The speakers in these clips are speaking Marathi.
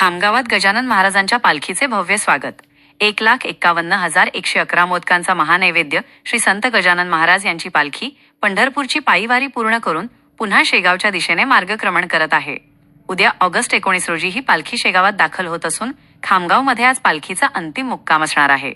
खामगावात गजानन महाराजांच्या पालखीचे भव्य स्वागत। 1,51,111 मोदकांचा महानैवेद्य श्री संत गजानन महाराज यांची पालखी पंढरपूरची पायीवारी पूर्ण करून पुन्हा शेगावच्या दिशेने मार्गक्रमण करत आहे। उद्या ऑगस्ट 19 रोजी ही पालखी शेगावात दाखल होत असून खामगावमध्ये आज पालखीचा अंतिम मुक्काम असणार आहे।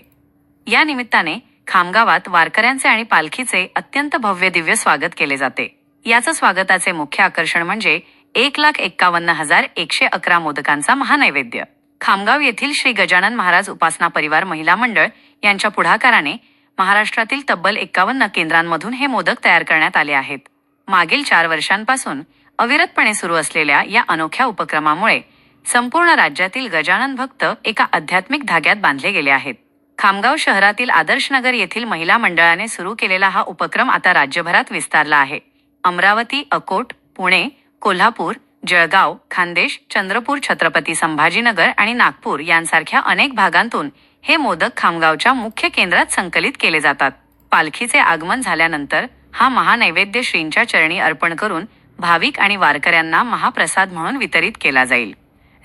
या निमित्ताने खामगावात वारकऱ्यांचे आणि पालखीचे अत्यंत भव्य दिव्य स्वागत केले जाते। याचं स्वागताचे मुख्य आकर्षण म्हणजे 1,51,111 मोदकांचा महानैवेद्य। खामगाव येथील श्री गजानन महाराज उपासना परिवार महिला मंडळ यांच्या पुढाकाराने महाराष्ट्रातील तब्बल 51 केंद्रांमधून हे मोदक तयार करण्यात आले आहेत। मागील 4 वर्षांपासून अविरतपणे सुरू असलेल्या या अनोख्या उपक्रमामुळे संपूर्ण राज्यातील गजानन भक्त एका आध्यात्मिक धाग्यात बांधले गेले आहेत। खामगाव शहरातील आदर्शनगर येथील महिला मंडळाने सुरू केलेला हा उपक्रम आता राज्यभरात विस्तारला आहे। अमरावती, अकोट, पुणे, कोल्हापूर, जळगाव, खान्देश, चंद्रपूर, छत्रपती संभाजीनगर आणि नागपूर यांसारख्या अनेक भागांतून हे मोदक खामगावच्या मुख्य केंद्रात संकलित केले जातात। पालखीचे आगमन झाल्यानंतर हा महानैवेद्य श्रींच्या चरणी अर्पण करून भाविक आणि वारकऱ्यांना महाप्रसाद म्हणून वितरित केला जाईल।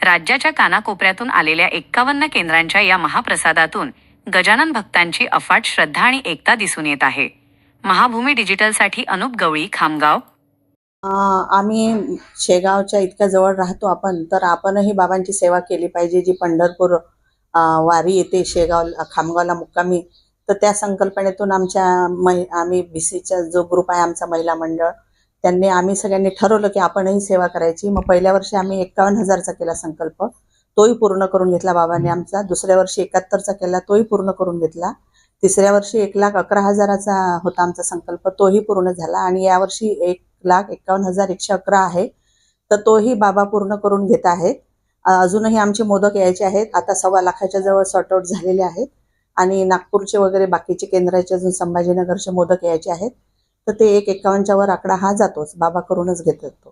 राज्याच्या कानाकोपऱ्यातून आलेल्या 51 केंद्रांच्या या महाप्रसादातून गजानन भक्तांची अफाट श्रद्धा आणि एकता दिसून येत आहे। महाभूमी डिजिटलसाठी अनुप गवळी, खामगाव। आम्ही शेगावच्या इतक्या जवळ राहतो आपण, तर आपणही बाबांची सेवा केली पाहिजे। जी पंढरपूर वारी येते शेगाव खामगावला मुक्कामी, तर त्या संकल्पनेतून आम्ही बीसीचा जो ग्रुप आहे आमचा महिला मंडळ, आम्ही सगळ्यांनी ठरवलं की आपणही सेवा करायची। मग पहिल्या वर्षी आम्ही 51,000चा केला संकल्प, तोही पूर्ण करून घेतला बाबांनी आमचा। दुसऱ्या वर्षी 71चा केला, तोही पूर्ण करून घेतला। तिसऱ्या वर्षी 1,11,000चा होता आमचा संकल्प, तोही पूर्ण झाला। आणि यावर्षी 1,51,111 आहे, तर तोही बाबा पूर्ण करून घेत आहेत। अजूनही आमचे मोदक यायचे आहेत, आता 1.25 लाखाच्या जवळ सॉर्ट आउट झालेले आहेत। आणि नागपूरचे वगैरे बाकीचे केंद्राचे अजून संभाजीनगरचे मोदक यायचे आहेत। तर ते 1,51च्या वर आकडा हा जातोच, बाबा करूनच घेतात तो।